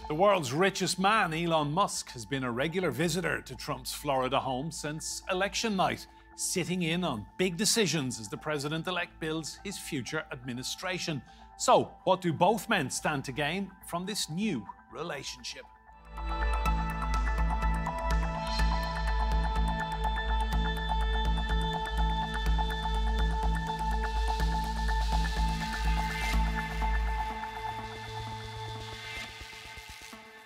The world's richest man, Elon Musk, has been a regular visitor to Trump's Florida home since election night, sitting in on big decisions as the president-elect builds his future administration. So, what do both men stand to gain from this new relationship?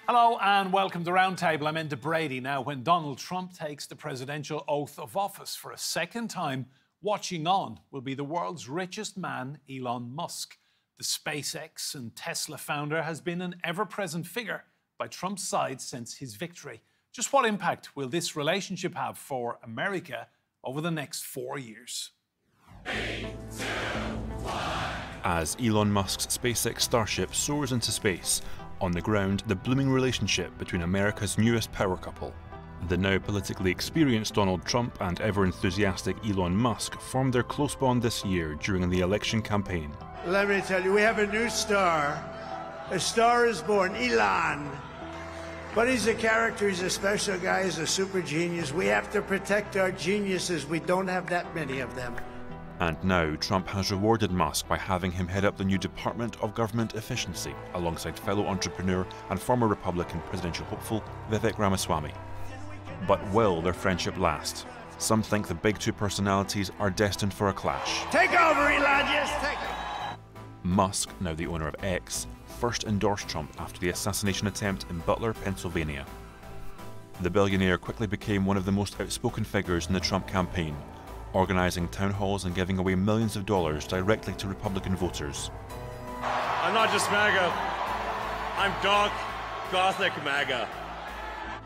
Hello and welcome to Roundtable. I'm Enda Brady. Now, when Donald Trump takes the presidential oath of office for a second time, watching on will be the world's richest man, Elon Musk. The SpaceX and Tesla founder has been an ever-present figure by Trump's side since his victory. Just what impact will this relationship have for America over the next 4 years? 3, 2, 1. As Elon Musk's SpaceX Starship soars into space, on the ground, the blooming relationship between America's newest power couple. The now politically experienced Donald Trump and ever-enthusiastic Elon Musk formed their close bond this year during the election campaign. Let me tell you, we have a new star. A star is born, Elon. But he's a character, he's a special guy, he's a super genius. We have to protect our geniuses. We don't have that many of them. And now Trump has rewarded Musk by having him head up the new Department of Government Efficiency alongside fellow entrepreneur and former Republican presidential hopeful Vivek Ramaswamy. But will their friendship last? Some think the big two personalities are destined for a clash. Take over, Elon, just take it. Musk, now the owner of X, first endorsed Trump after the assassination attempt in Butler, Pennsylvania. The billionaire quickly became one of the most outspoken figures in the Trump campaign, organising town halls and giving away millions of dollars directly to Republican voters. I'm not just MAGA, I'm dark, gothic MAGA.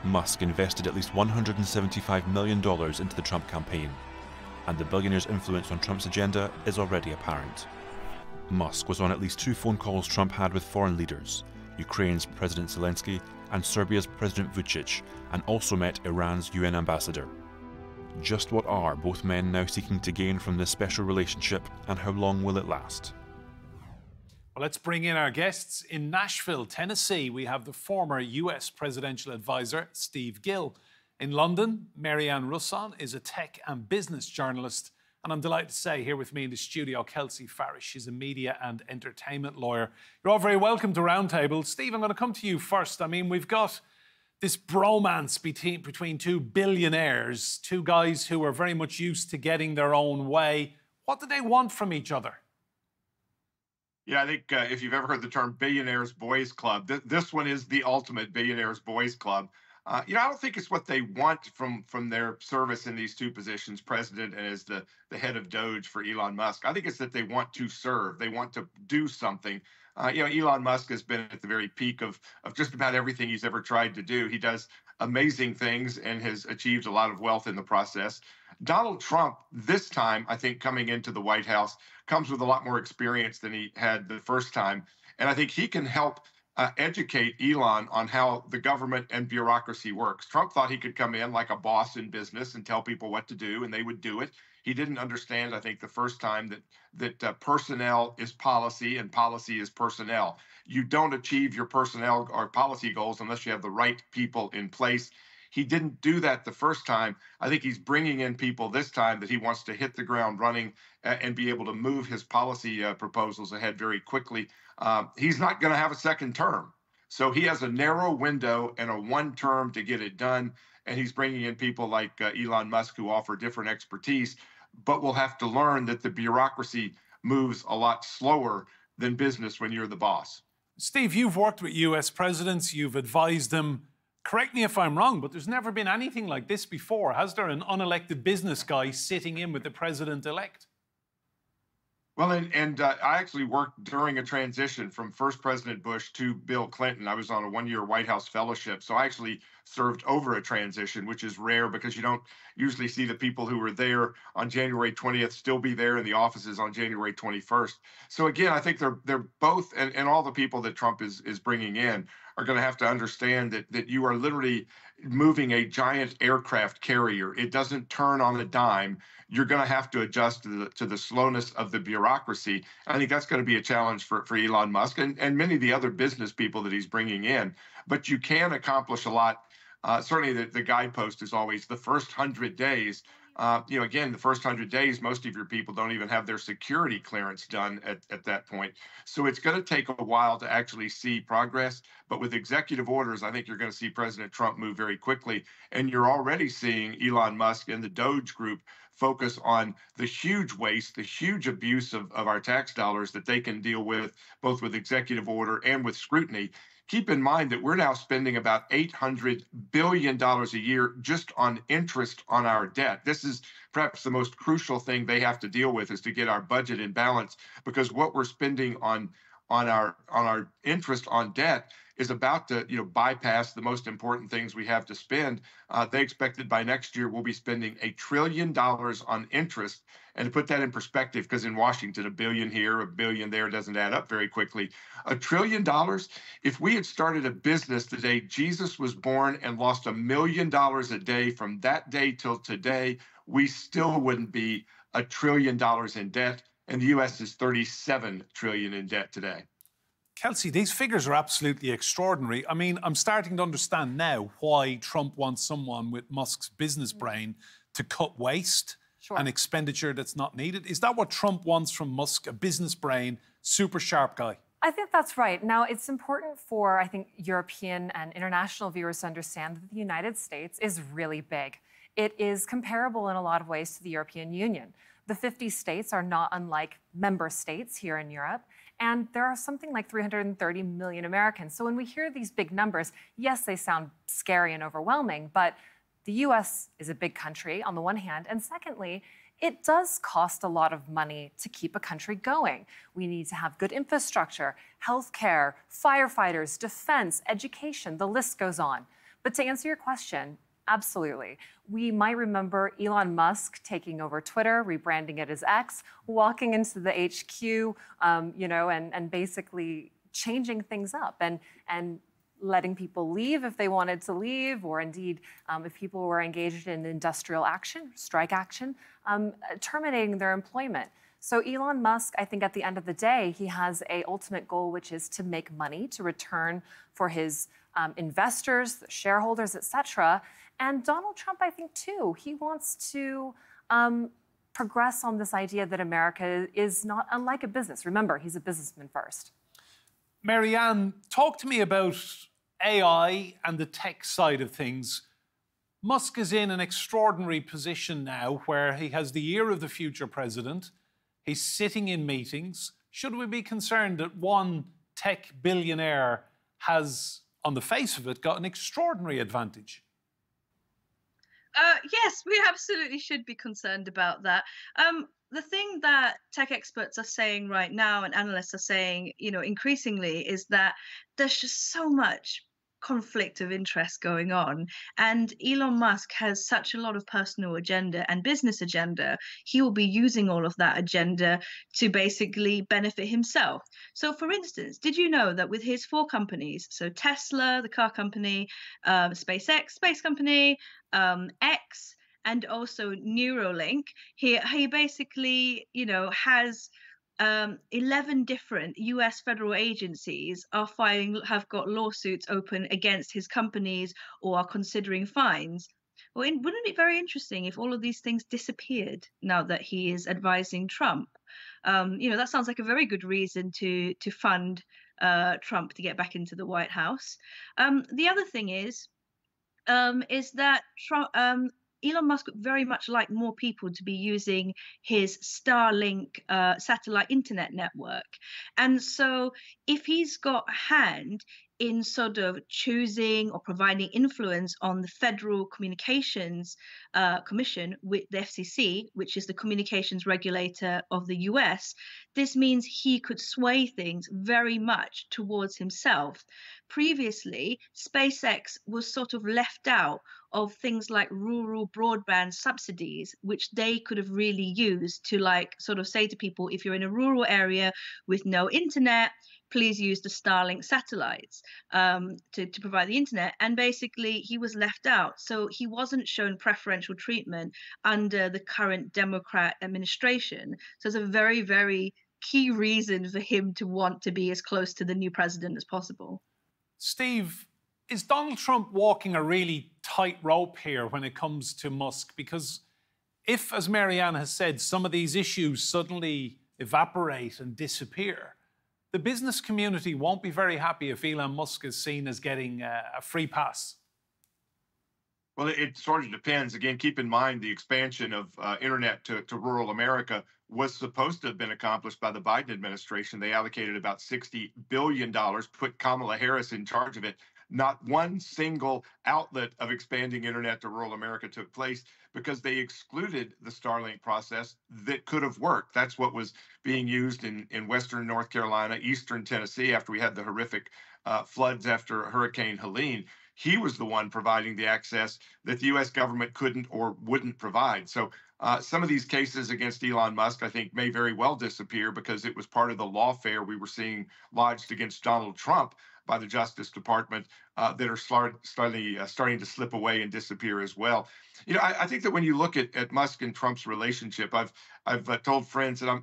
Musk invested at least $175 million into the Trump campaign, and the billionaire's influence on Trump's agenda is already apparent. Musk was on at least 2 phone calls Trump had with foreign leaders, Ukraine's President Zelensky and Serbia's President Vučić, and also met Iran's UN ambassador. Just what are both men now seeking to gain from this special relationship, and how long will it last? Well, let's bring in our guests. In Nashville, Tennessee, we have the former US presidential advisor, Steve Gill. In London, Mary-Ann Russon is a tech and business journalist. And I'm delighted to say here with me in the studio, Kelsey Farish. She's a media and entertainment lawyer. You're all very welcome to Roundtable. Steve, I'm going to come to you first. I mean, we've got this bromance between two billionaires, two guys who are very much used to getting their own way. What do they want from each other? Yeah, I think if you've ever heard the term Billionaires Boys Club, this one is the ultimate Billionaires Boys Club. I don't think it's what they want from their service in these two positions, president and as the head of Doge for Elon Musk. I think it's that they want to serve. They want to do something. Elon Musk has been at the very peak of just about everything he's ever tried to do. He does amazing things and has achieved a lot of wealth in the process. Donald Trump, this time, I think, coming into the White House, comes with a lot more experience than he had the first time. And I think he can help educate Elon on how the government and bureaucracy works. Trump thought he could come in like a boss in business and tell people what to do, and they would do it. He didn't understand, I think, the first time that personnel is policy and policy is personnel. You don't achieve your personnel or policy goals unless you have the right people in place. He didn't do that the first time. I think he's bringing in people this time that he wants to hit the ground running and be able to move his policy proposals ahead very quickly. He's not going to have a second term. So he has a narrow window and a one term to get it done. And he's bringing in people like Elon Musk who offer different expertise, but we'll have to learn that the bureaucracy moves a lot slower than business when you're the boss. Steve, you've worked with US presidents, you've advised them. Correct me if I'm wrong, but there's never been anything like this before. Has there, an unelected business guy sitting in with the president-elect? Well, and I actually worked during a transition from first President Bush to Bill Clinton. I was on a one-year White House fellowship, so I actually served over a transition, which is rare because you don't usually see the people who were there on January 20th still be there in the offices on January 21st. So again, I think they're both, and all the people that Trump is bringing in are going to have to understand that you are literally moving a giant aircraft carrier. It doesn't turn on a dime. You're going to have to adjust to the slowness of the bureaucracy. bureaucracy. I think that's going to be a challenge for Elon Musk and many of the other business people that he's bringing in. But you can accomplish a lot. Certainly, the guidepost is always the first 100 days. Again, the first 100 days, most of your people don't even have their security clearance done at that point. So it's going to take a while to actually see progress. But with executive orders, I think you're going to see President Trump move very quickly. And you're already seeing Elon Musk and the Doge group focus on the huge waste, the huge abuse of our tax dollars that they can deal with, both with executive order and with scrutiny. Keep in mind that we're now spending about $800 billion a year just on interest on our debt. This is perhaps the most crucial thing they have to deal with, is to get our budget in balance, because what we're spending on our interest on debt is about to bypass the most important things we have to spend. They expect that by next year we'll be spending $1 trillion on interest. And to put that in perspective, because in Washington, $1 billion here, $1 billion there doesn't add up very quickly. $1 trillion, if we had started a business the day Jesus was born and lost $1 million a day from that day till today, we still wouldn't be $1 trillion in debt. And the U.S. is $37 trillion in debt today. Kelsey, these figures are absolutely extraordinary. I mean, I'm starting to understand now why Trump wants someone with Musk's business brain to cut waste and expenditure that's not needed. Is that what Trump wants from Musk, a business brain, super sharp guy? I think that's right. Now, it's important for, I think, European and international viewers to understand that the United States is really big. It is comparable in a lot of ways to the European Union. The 50 states are not unlike member states here in Europe. And there are something like 330 million Americans. So when we hear these big numbers, yes, they sound scary and overwhelming, but the US is a big country on the one hand. And secondly, it does cost a lot of money to keep a country going. We need to have good infrastructure, healthcare, firefighters, defense, education, the list goes on. But to answer your question, absolutely. We might remember Elon Musk taking over Twitter, rebranding it as X, walking into the HQ, and basically changing things up and letting people leave if they wanted to leave, or indeed, if people were engaged in industrial action, strike action, terminating their employment. So Elon Musk, I think at the end of the day, he has an ultimate goal, which is to make money, to return for his investors, shareholders, et cetera. And Donald Trump, I think, too, he wants to progress on this idea that America is not unlike a business. Remember, he's a businessman first. Mary-Ann, talk to me about AI and the tech side of things. Musk is in an extraordinary position now where he has the ear of the future president. He's sitting in meetings. Should we be concerned that one tech billionaire has, on the face of it, got an extraordinary advantage? Yes, we absolutely should be concerned about that. The thing that tech experts are saying right now and analysts are saying, increasingly, is that there's just so much conflict of interest going on. And Elon Musk has such a lot of personal agenda and business agenda. He will be using all of that agenda to basically benefit himself. So, for instance, did you know that with his 4 companies, so Tesla, the car company, SpaceX, space company, X, and also Neuralink, he basically, has 11 different US federal agencies have got lawsuits open against his companies or are considering fines. Well, wouldn't it be very interesting if all of these things disappeared now that he is advising Trump? That sounds like a very good reason to fund Trump to get back into the White House. The other thing is that Trump, Elon Musk would very much like more people to be using his Starlink satellite internet network. And so if he's got a hand in sort of choosing or providing influence on the Federal Communications Commission with the FCC, which is the communications regulator of the US, this means he could sway things very much towards himself. Previously, SpaceX was sort of left out of things like rural broadband subsidies, which they could have really used to sort of say to people, if you're in a rural area with no internet, please use the Starlink satellites to provide the internet. And basically, he was left out. So he wasn't shown preferential treatment under the current Democrat administration. So it's a very, very key reason for him to want to be as close to the new president as possible. Steve, is Donald Trump walking a really tight rope here when it comes to Musk? Because if, as Mary-Ann has said, some of these issues suddenly evaporate and disappear, the business community won't be very happy if Elon Musk is seen as getting a free pass. Well, it sort of depends. Again, keep in mind the expansion of internet to rural America was supposed to have been accomplished by the Biden administration. They allocated about $60 billion, put Kamala Harris in charge of it. Not one single outlet of expanding internet to rural America took place because they excluded the Starlink process that could have worked. That's what was being used in Western North Carolina, Eastern Tennessee, after we had the horrific floods after Hurricane Helene. He was the one providing the access that the U.S. government couldn't or wouldn't provide. So some of these cases against Elon Musk, I think, may very well disappear because it was part of the lawfare we were seeing lodged against Donald Trump by the Justice Department that are starting to slip away and disappear as well. You know, I think that when you look at Musk and Trump's relationship, I've told friends that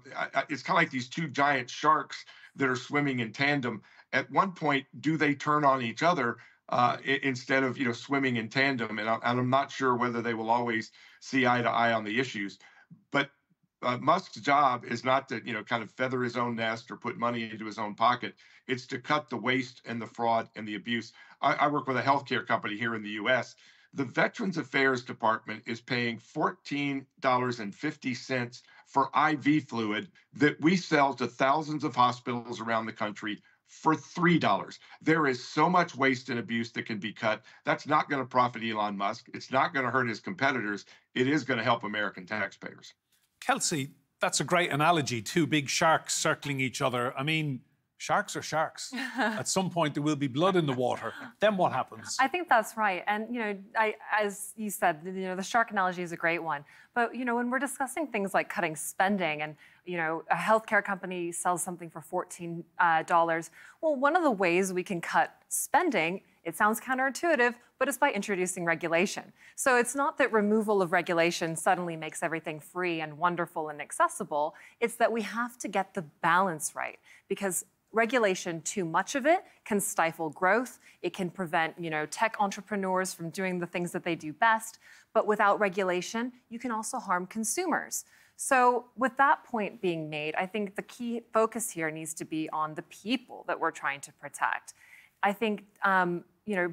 it's kind of like these two giant sharks that are swimming in tandem. At one point, do they turn on each other instead of swimming in tandem? And I'm not sure whether they will always see eye to eye on the issues. But Musk's job is not to kind of feather his own nest or put money into his own pocket. It's to cut the waste and the fraud and the abuse. I work with a healthcare company here in the U.S. The Veterans Affairs Department is paying $14.50 for IV fluid that we sell to thousands of hospitals around the country for $3. There is so much waste and abuse that can be cut. That's not going to profit Elon Musk. It's not going to hurt his competitors. It is going to help American taxpayers. Kelsey, that's a great analogy. Two big sharks circling each other. I mean, sharks are sharks. At some point, there will be blood in the water. Then what happens? I think that's right. And, as you said, the shark analogy is a great one. But, when we're discussing things like cutting spending and, a healthcare company sells something for $14, well, one of the ways we can cut spending, it sounds counterintuitive, but it's by introducing regulation. So it's not that removal of regulation suddenly makes everything free and wonderful and accessible. It's that we have to get the balance right, because regulation, too much of it, can stifle growth. It can prevent, tech entrepreneurs from doing the things that they do best. But without regulation, you can also harm consumers. So with that point being made, I think the key focus here needs to be on the people that we're trying to protect. I think,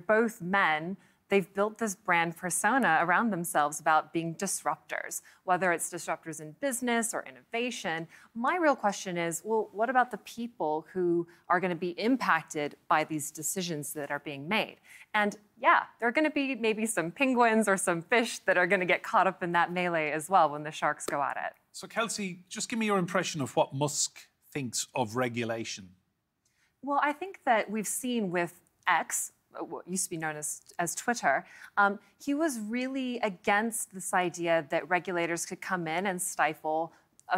both men, they've built this brand persona around themselves about being disruptors, whether it's disruptors in business or innovation. My real question is, well, what about the people who are going to be impacted by these decisions that are being made? And yeah, there are going to be maybe some penguins or some fish that are going to get caught up in that melee as well when the sharks go at it. So Kelsey, just give me your impression of what Musk thinks of regulation. Well, I think that we've seen with X, what used to be known as Twitter, he was really against this idea that regulators could come in and stifle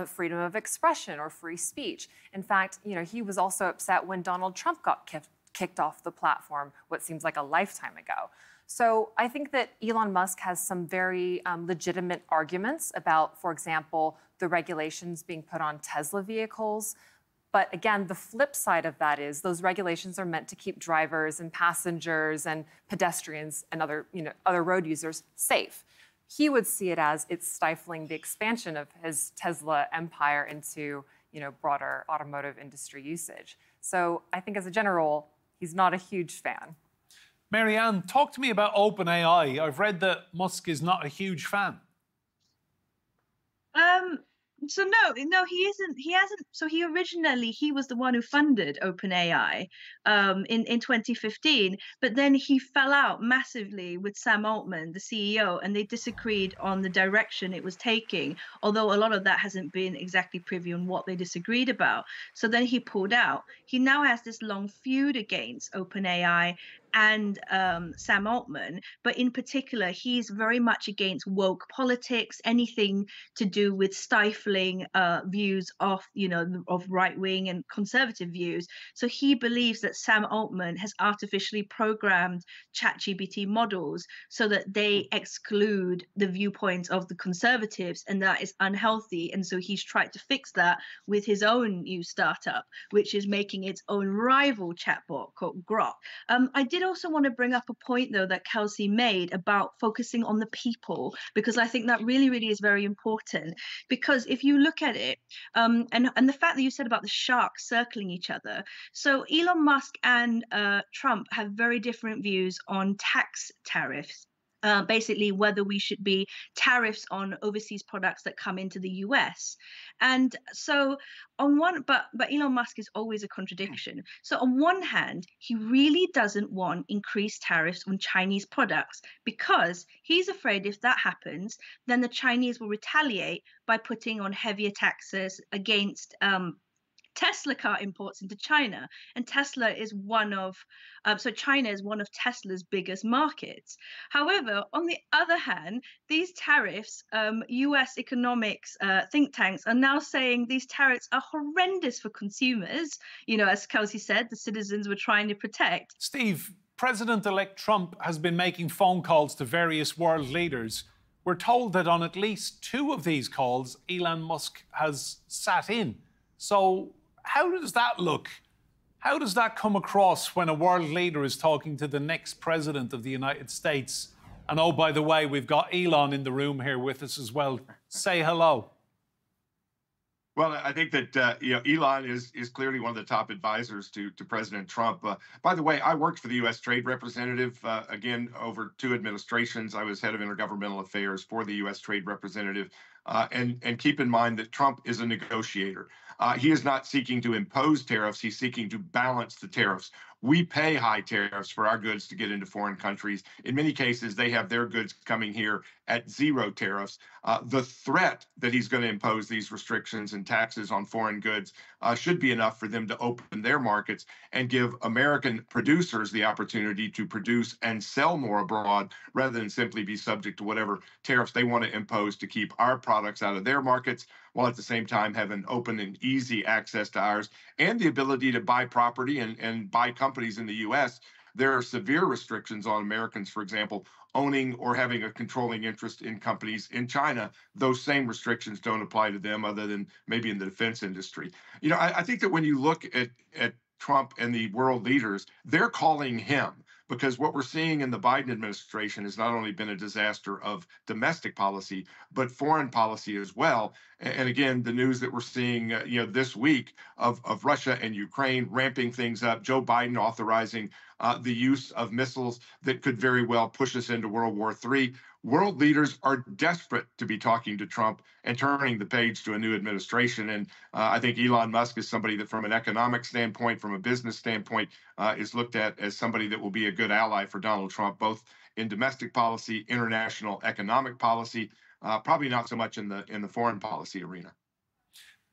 freedom of expression or free speech. In fact, he was also upset when Donald Trump got kicked off the platform, what seems like a lifetime ago. So I think that Elon Musk has some very legitimate arguments about, for example, the regulations being put on Tesla vehicles. But again, the flip side of that is those regulations are meant to keep drivers and passengers and pedestrians and other road users safe. He would see it as it's stifling the expansion of his Tesla empire into broader automotive industry usage. So I think as a general, he's not a huge fan. Mary-Ann, talk to me about OpenAI. I've read that Musk is not a huge fan. So no, he isn't. He hasn't. So he was the one who funded OpenAI in 2015, but then he fell out massively with Sam Altman, the CEO, and they disagreed on the direction it was taking. Although a lot of that hasn't been exactly privy on what they disagreed about. So then he pulled out. He now has this long feud against OpenAI and Sam Altman, but in particular, he's very much against woke politics, anything to do with stifling stifling views of, of right-wing and conservative views. So he believes that Sam Altman has artificially programmed ChatGPT models so that they exclude the viewpoints of the conservatives, and that is unhealthy. And so he's tried to fix that with his own new startup, which is making its own rival chatbot called Grok. I did also want to bring up a point, though, that Kelsey made about focusing on the people, because I think that really, really is very important. Because if you look at it, and the fact that you said about the sharks circling each other, so Elon Musk and Trump have very different views on tax tariffs. Basically whether we should be tariffs on overseas products that come into the US. And so but Elon Musk is always a contradiction. So on one hand, he really doesn't want increased tariffs on Chinese products because he's afraid if that happens, then the Chinese will retaliate by putting on heavier taxes against Tesla car imports into China, and Tesla is China is one of Tesla's biggest markets. However, on the other hand, these tariffs, US economics think tanks are now saying these tariffs are horrendous for consumers. As Kelsey said, the citizens we're trying to protect. Steve, President-elect Trump has been making phone calls to various world leaders. We're told that on at least 2 of these calls, Elon Musk has sat in. So how does that look? How does that come across when a world leader is talking to the next president of the United States? And oh, by the way, we've got Elon in the room here with us as well. Say hello. Well, I think that Elon is clearly one of the top advisors to President Trump. By the way, I worked for the U.S. Trade Representative again over 2 administrations. I was head of intergovernmental affairs for the U.S. Trade Representative. And keep in mind that Trump is a negotiator. He is not seeking to impose tariffs. He's seeking to balance the tariffs. We pay high tariffs for our goods to get into foreign countries. In many cases, they have their goods coming here at 0 tariffs. The threat that he's going to impose these restrictions and taxes on foreign goods should be enough for them to open their markets and give American producers the opportunity to produce and sell more abroad rather than simply be subject to whatever tariffs they want to impose to keep our products out of their markets, while at the same time having open and easy access to ours and the ability to buy property and buy companies in the U.S. There are severe restrictions on Americans, for example, owning or having a controlling interest in companies in China. Those same restrictions don't apply to them other than maybe in the defense industry. I think that when you look at Trump and the world leaders, they're calling him, because what we're seeing in the Biden administration has not only been a disaster of domestic policy, but foreign policy as well. And again, the news that we're seeing, this week of Russia and Ukraine ramping things up, Joe Biden authorizing the use of missiles that could very well push us into World War III. World leaders are desperate to be talking to Trump and turning the page to a new administration. And I think Elon Musk is somebody that, from an economic standpoint, from a business standpoint, is looked at as somebody that will be a good ally for Donald Trump, both in domestic policy, international economic policy, probably not so much in the foreign policy arena.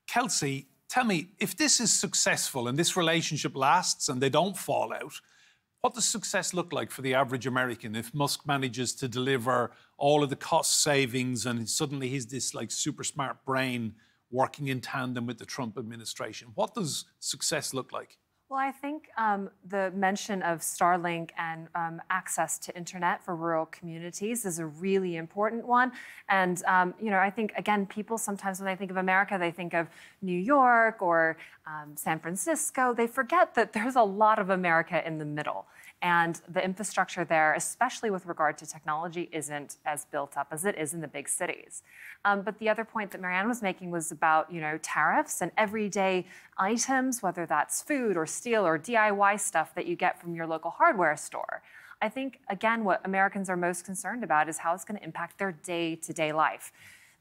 Kelsey, tell me, if this is successful and this relationship lasts and they don't fall out, what does success look like for the average American if Musk manages to deliver all of the cost savings and suddenly he's this super smart brain working in tandem with the Trump administration? What does success look like? Well, I think the mention of Starlink and access to internet for rural communities is a really important one. And, I think, again, people sometimes when they think of America, they think of New York or San Francisco. They forget that there's a lot of America in the middle. And the infrastructure there, especially with regard to technology, isn't as built up as it is in the big cities. But the other point that Mary-Ann was making was about, tariffs and everyday items, whether that's food or steel or DIY stuff that you get from your local hardware store. I think, again, what Americans are most concerned about is how it's going to impact their day-to-day life.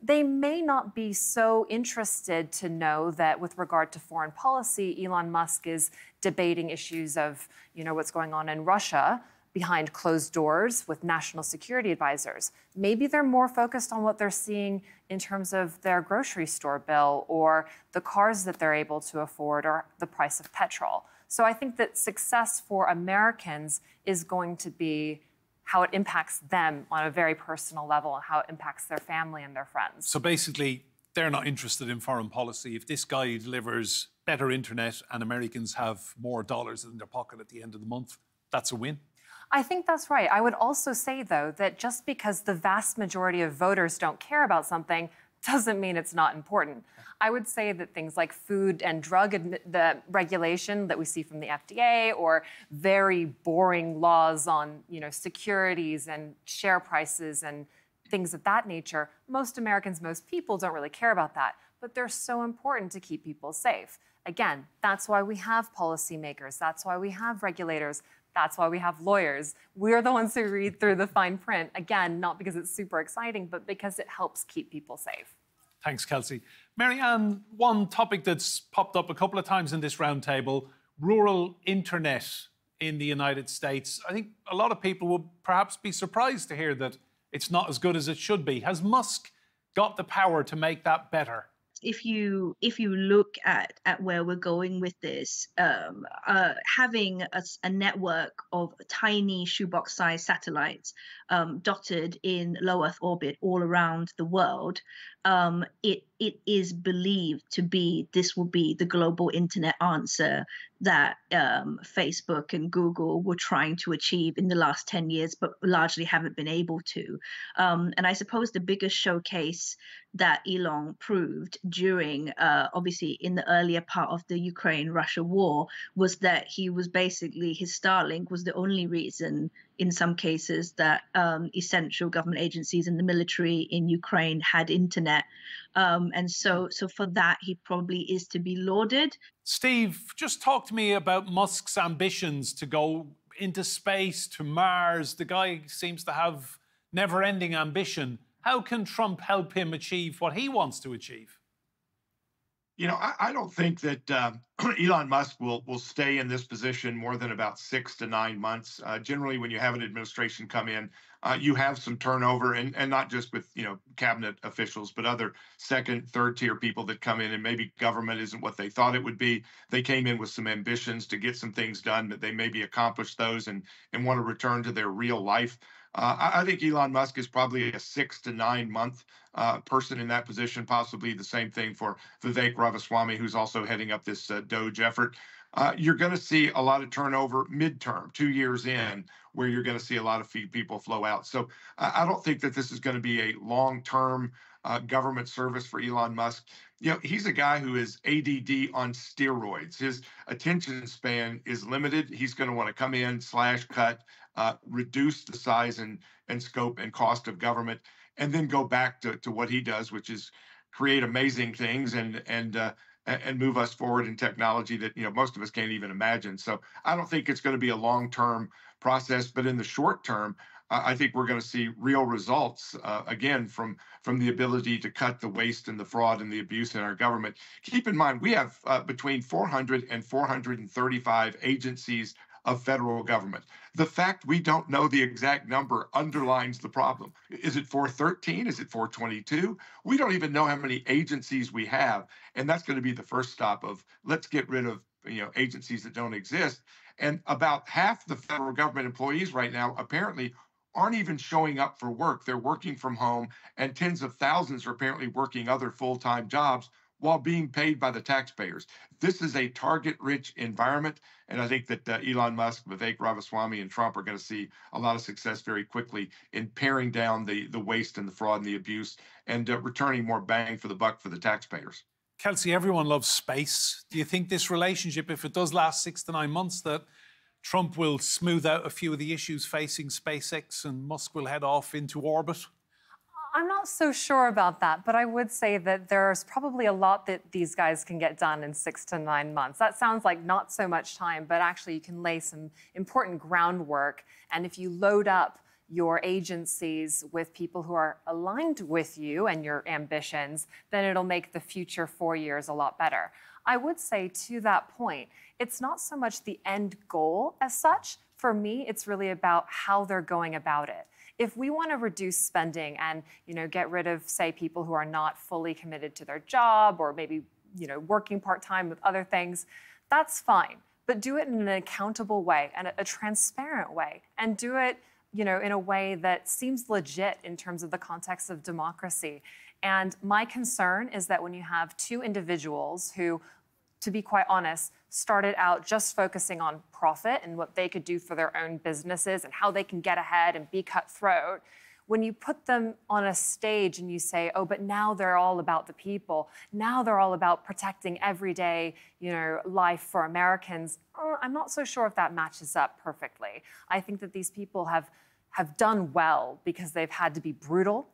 They may not be so interested to know that with regard to foreign policy, Elon Musk is debating issues of, what's going on in Russia behind closed doors with national security advisors. Maybe they're more focused on what they're seeing in terms of their grocery store bill or the cars that they're able to afford or the price of petrol. So I think that success for Americans is going to be how it impacts them on a very personal level and how it impacts their family and their friends. So basically, they're not interested in foreign policy. If this guy delivers better internet and Americans have more dollars in their pocket at the end of the month, that's a win. I think that's right. I would also say, though, that just because the vast majority of voters don't care about something doesn't mean it's not important. I would say that things like food and drug the regulation that we see from the FDA, or very boring laws on, securities and share prices and things of that nature, most Americans, most people don't really care about that. But they're so important to keep people safe. Again, that's why we have policymakers. That's why we have regulators. That's why we have lawyers. We're the ones who read through the fine print. Again, not because it's super exciting, but because it helps keep people safe. Thanks, Kelsey. Mary-Ann, one topic that's popped up a couple of times in this roundtable, rural internet in the United States. I think a lot of people will perhaps be surprised to hear that it's not as good as it should be. Has Musk got the power to make that better? If you look at where we're going with this, having a network of tiny shoebox-sized satellites dotted in low Earth orbit all around the world, it is believed to be this will be the global internet answer that Facebook and Google were trying to achieve in the last 10 years, but largely haven't been able to. And I suppose the biggest showcase that Elon proved during, obviously, in the earlier part of the Ukraine-Russia war was that he was basically, his Starlink was the only reason in some cases that essential government agencies and the military in Ukraine had internet. And so for that, he probably is to be lauded. Steve, just talk to me about Musk's ambitions to go into space, to Mars. The guy seems to have never-ending ambition. How can Trump help him achieve what he wants to achieve? I don't think that Elon Musk will stay in this position more than about 6 to 9 months. Generally, when you have an administration come in, you have some turnover, and not just with cabinet officials, but other second, third tier people that come in, and maybe government isn't what they thought it would be. They came in with some ambitions to get some things done, but they maybe accomplished those and want to return to their real life. I think Elon Musk is probably a 6 to 9 month person in that position, possibly the same thing for Vivek Ramaswamy, who's also heading up this Doge effort. You're going to see a lot of turnover midterm, 2 years in, where you're going to see a lot of people flow out. So I don't think that this is going to be a long-term government service for Elon Musk. He's a guy who is ADD on steroids. His attention span is limited. He's going to want to come in, slash, cut, reduce the size and scope and cost of government, and then go back to what he does, which is create amazing things and move us forward in technology that most of us can't even imagine. So I don't think it's going to be a long-term process, but in the short term, I think we're going to see real results again from the ability to cut the waste and the fraud and the abuse in our government. Keep in mind, we have between 400 and 435 agencies of federal government. The fact we don't know the exact number underlines the problem. Is it 413? Is it 422? We don't even know how many agencies we have. And that's going to be the first stop of let's get rid of agencies that don't exist. And about half the federal government employees right now apparently aren't even showing up for work. They're working from home, and tens of thousands are apparently working other full-time jobs while being paid by the taxpayers. This is a target-rich environment, and I think that Elon Musk, Vivek Ramaswamy, and Trump are going to see a lot of success very quickly in paring down the waste and the fraud and the abuse and returning more bang for the buck for the taxpayers. Kelsey, everyone loves space. Do you think this relationship, if it does last 6 to 9 months, that Trump will smooth out a few of the issues facing SpaceX and Musk will head off into orbit? I'm not so sure about that, but I would say that there's probably a lot that these guys can get done in 6 to 9 months. That sounds like not so much time, but actually you can lay some important groundwork. And if you load up your agencies with people who are aligned with you and your ambitions, then it'll make the future 4 years a lot better. I would say to that point, it's not so much the end goal as such. For me, it's really about how they're going about it. If we want to reduce spending and get rid of, say, people who are not fully committed to their job or maybe working part-time with other things, that's fine. But do it in an accountable way and a transparent way, and do it in a way that seems legit in terms of the context of democracy. And my concern is that when you have two individuals who, to be quite honest, started out just focusing on profit and what they could do for their own businesses and how they can get ahead and be cutthroat, when you put them on a stage and you say, oh, but now they're all about the people, now they're all about protecting everyday, life for Americans, I'm not so sure if that matches up perfectly. I think that these people have done well because they've had to be brutal,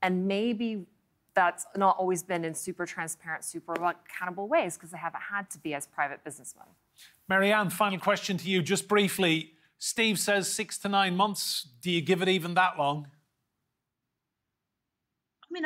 and maybe that's not always been in super transparent, super accountable ways because they haven't had to be as private businessmen. Mary-Ann, final question to you, just briefly. Steve says 6 to 9 months. Do you give it even that long? I mean,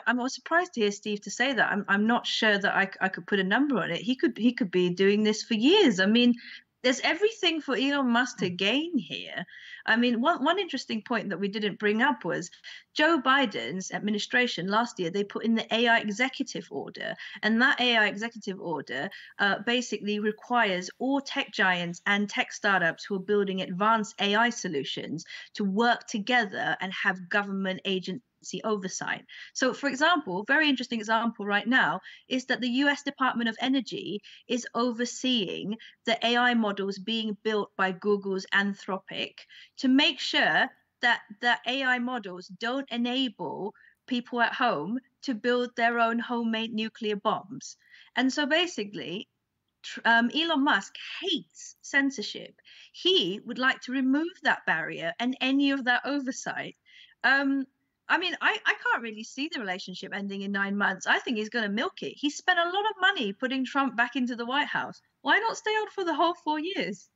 I'm surprised to hear Steve to say that. I'm not sure that I could put a number on it. He could be doing this for years. I mean, there's everything for Elon Musk to gain here. I mean, one interesting point that we didn't bring up was Joe Biden's administration last year, they put in the AI executive order. And that AI executive order basically requires all tech giants and tech startups who are building advanced AI solutions to work together and have government agency oversight. So, for example, very interesting example right now is that the US Department of Energy is overseeing the AI models being built by Google's Anthropic to make sure that the AI models don't enable people at home to build their own homemade nuclear bombs. And so basically, Elon Musk hates censorship. He would like to remove that barrier and any of that oversight. I mean, I can't really see the relationship ending in 9 months. I think he's going to milk it. He spent a lot of money putting Trump back into the White House. Why not stay on for the whole 4 years?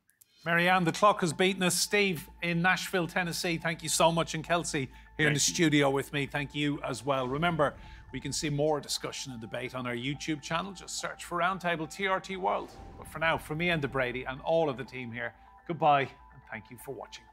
Mary-Ann, the clock has beaten us. Steve in Nashville, Tennessee, thank you so much. And Kelsey here in the studio with me, thank you as well. Remember, we can see more discussion and debate on our YouTube channel. Just search for Roundtable TRT World. But for now, from me, Enda Brady, and all of the team here, goodbye and thank you for watching.